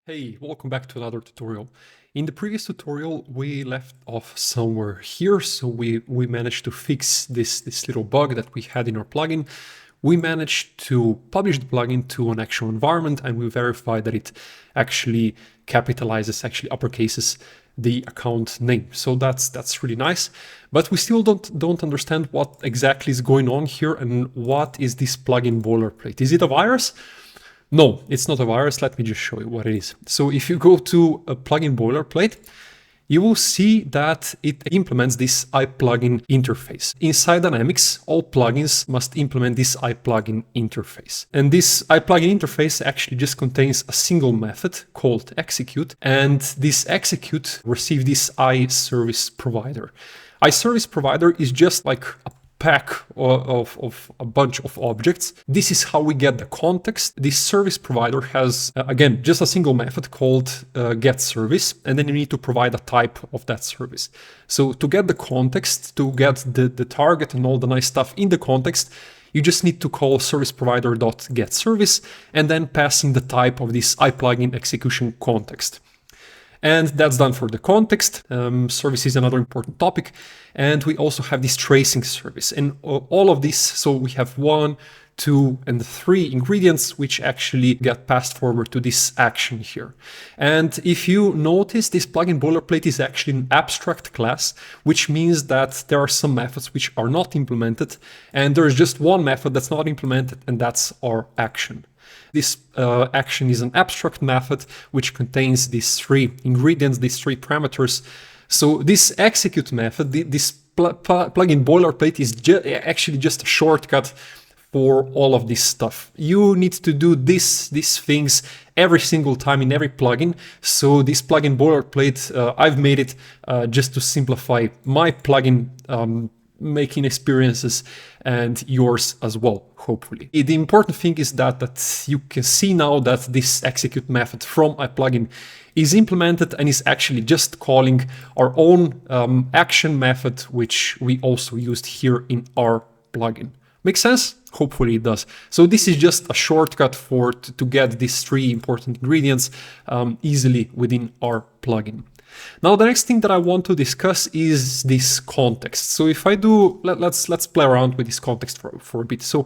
Hey, welcome back to another tutorial. In the previous tutorial, we left off somewhere here. So we managed to fix this little bug that we had in our plugin. We managed to publish the plugin to an actual environment, and we verified that it actually capitalizes, actually uppercases the account name. So that's really nice. But we still don't understand what exactly is going on here and what is this plugin boilerplate. Is it a virus? No, it's not a virus. Let me just show you what it is. So if you go to a plugin boilerplate, you will see that it implements this iPlugin interface. Inside Dynamics, all plugins must implement this iPlugin interface. And this iPlugin interface actually just contains a single method called execute, and this execute receives this iServiceProvider. iServiceProvider is just like a pack of a bunch of objects. This is how we get the context. This service provider has, again, just a single method called getService, and then you need to provide a type of that service. So to get the context, to get the target and all the nice stuff in the context, you just need to call serviceprovider.getService and then pass in the type of this iPlugin execution context. And that's done for the context. Service is another important topic. And we also have this tracing service. And all of this, so we have 1, 2, and 3 ingredients which actually get passed forward to this action here. And if you notice, this plugin boilerplate is actually an abstract class, which means that there are some methods which are not implemented. And there's just one method that's not implemented, and that's our action. This action is an abstract method which contains these 3 ingredients, these 3 parameters. So this execute method, this plugin boilerplate is actually just a shortcut for all of this stuff. You need to do these things every single time in every plugin. So this plugin boilerplate, I've made it just to simplify my plugin making experiences and yours as well, hopefully. The important thing is that you can see now that this execute method from a plugin is implemented and is actually just calling our own action method, which we also used here in our plugin. Make sense? Hopefully it does. So this is just a shortcut to get these 3 important ingredients easily within our plugin. Now, the next thing that I want to discuss is this context. So if I do, let's play around with this context for a bit. So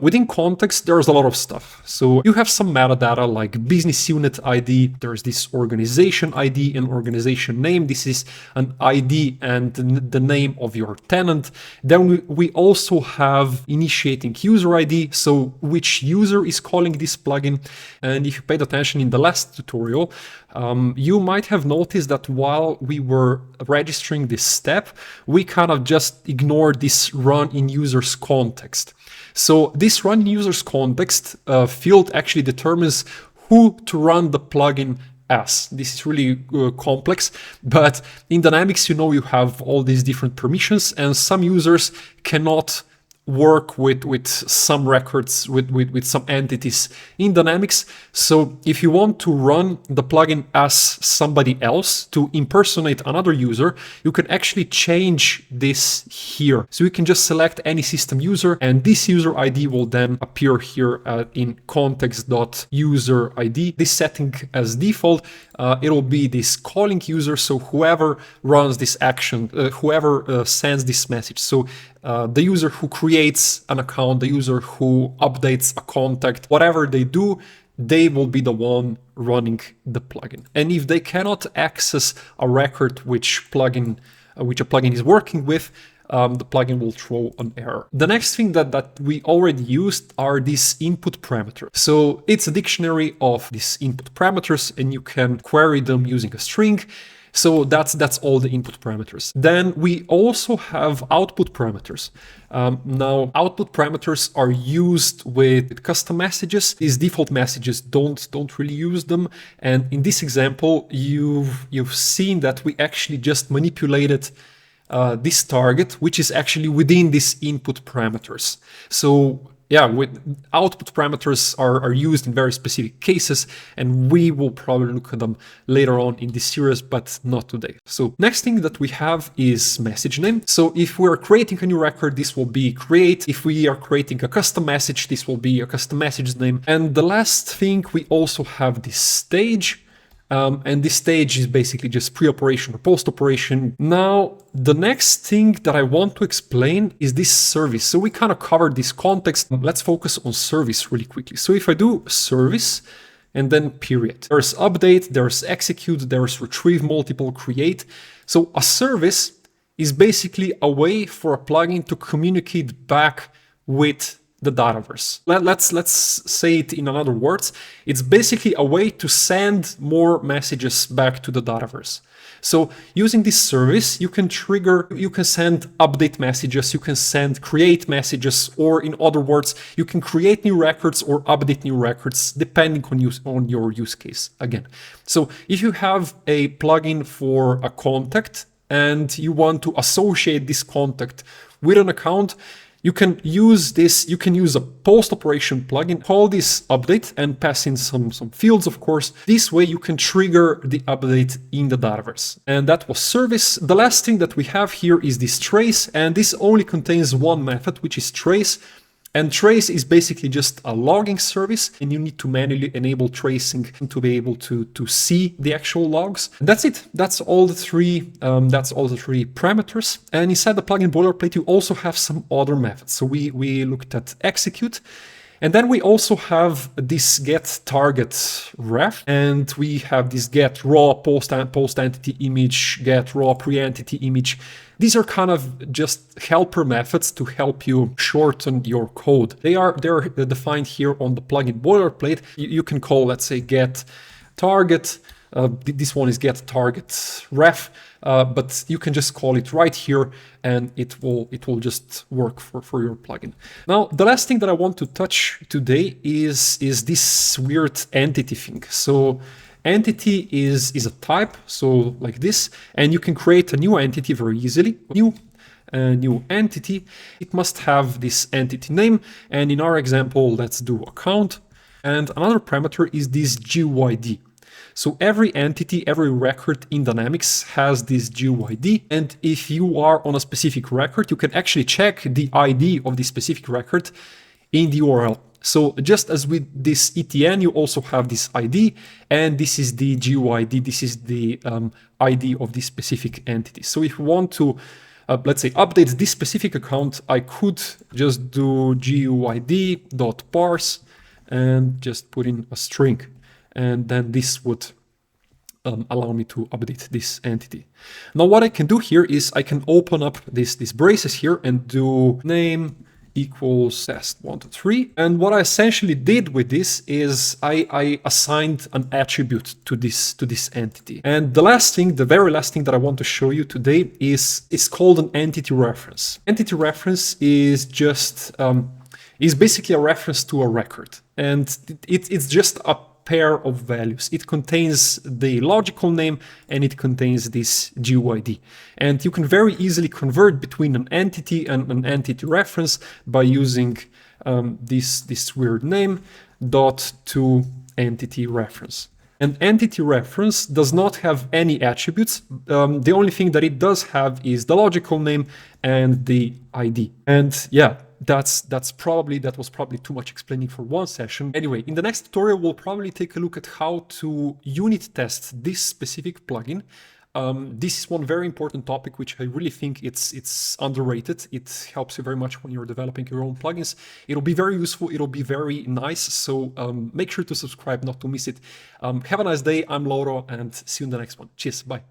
within context, there's a lot of stuff. So you have some metadata like business unit ID. There's this organization ID and organization name. This is an ID and the name of your tenant. Then we also have initiating user ID. So which user is calling this plugin? And if you paid attention in the last tutorial, you might have noticed that while we were registering this step, we kind of just ignored this run in users context. So this run in users context field actually determines who to run the plugin as. This is really complex, but in Dynamics, you have all these different permissions, and some users cannot work with some records, with some entities in Dynamics. So if you want to run the plugin as somebody else, to impersonate another user, you can actually change this here. So you can just select any system user, and this user ID will then appear here in context.user ID. This setting as default, it'll be this calling user. So whoever runs this action, whoever sends this message. So the user who creates an account, the user who updates a contact, whatever they do, they will be the one running the plugin. And if they cannot access a record which a plugin is working with, the plugin will throw an error. The next thing that we already used are these input parameters. So it's a dictionary of these input parameters, and you can query them using a string. So that's all the input parameters. Then we also have output parameters. Now, output parameters are used with custom messages. These default messages don't really use them. And in this example, you've seen that we actually just manipulated this target, which is actually within these input parameters. So yeah, with output parameters are used in very specific cases, and we will probably look at them later on in this series, but not today. So next thing that we have is message name. So if we're creating a new record, this will be create. If we are creating a custom message, this will be a custom message name. And the last thing, we also have this stage. And this stage is basically just pre-operation or post-operation. Now, the next thing that I want to explain is this service. So we kind of covered this context. Let's focus on service really quickly. So if I do service and then period, there's update, there's execute, there's retrieve, multiple, create. So a service is basically a way for a plugin to communicate back with the Dataverse. Let's say it in other words. It's basically a way to send more messages back to the Dataverse. So using this service, you can send update messages, you can send create messages, or in other words, you can create new records or update new records depending on your use case again. So if you have a plugin for a contact and you want to associate this contact with an account, you can use this, you can use a post-operation plugin, call this update and pass in some fields, of course. This way you can trigger the update in the Dataverse. And that was service. The last thing that we have here is this trace, and this only contains one method, which is trace. And trace is basically just a logging service, and you need to manually enable tracing to be able to see the actual logs. And that's it. That's all the three parameters. And inside the plugin boilerplate, you also have some other methods. So we looked at execute. And then we also have this get target ref, and we have this get raw post entity image, get raw pre-entity image. These are kind of just helper methods to help you shorten your code. They're defined here on the plugin boilerplate. You can call, let's say, get target. This one is get target ref, but you can just call it right here, and it will just work for your plugin. Now, the last thing that I want to touch today is this weird entity thing. So entity is a type, so like this, and you can create a new entity very easily. New entity, it must have this entity name, and in our example, let's do account. And another parameter is this GUID. So every entity, every record in Dynamics has this GUID, and if you are on a specific record, you can actually check the ID of this specific record in the URL. So just as with this ETN, you also have this ID, and this is the GUID, this is the ID of this specific entity. So if you want to, let's say, update this specific account, I could just do GUID.parse and just put in a string. And then this would allow me to update this entity. Now what I can do here is I can open up these braces here and do name equals test123. And what I essentially did with this is I assigned an attribute to this entity. And the very last thing that I want to show you today is called an entity reference. Entity reference is just is basically a reference to a record, and it's just a pair of values. It contains the logical name and it contains this GUID. And you can very easily convert between an entity and an entity reference by using this weird name dot to entity reference. And entity reference does not have any attributes. The only thing that it does have is the logical name and the ID. And yeah, that was probably too much explaining for one session. Anyway, in the next tutorial, we'll probably take a look at how to unit test this specific plugin. This is one very important topic, which I really think it's underrated. It helps you very much when you're developing your own plugins. It'll be very useful. It'll be very nice. So make sure to subscribe not to miss it. Have a nice day. I'm Lauro, and see you in the next one. Cheers. Bye.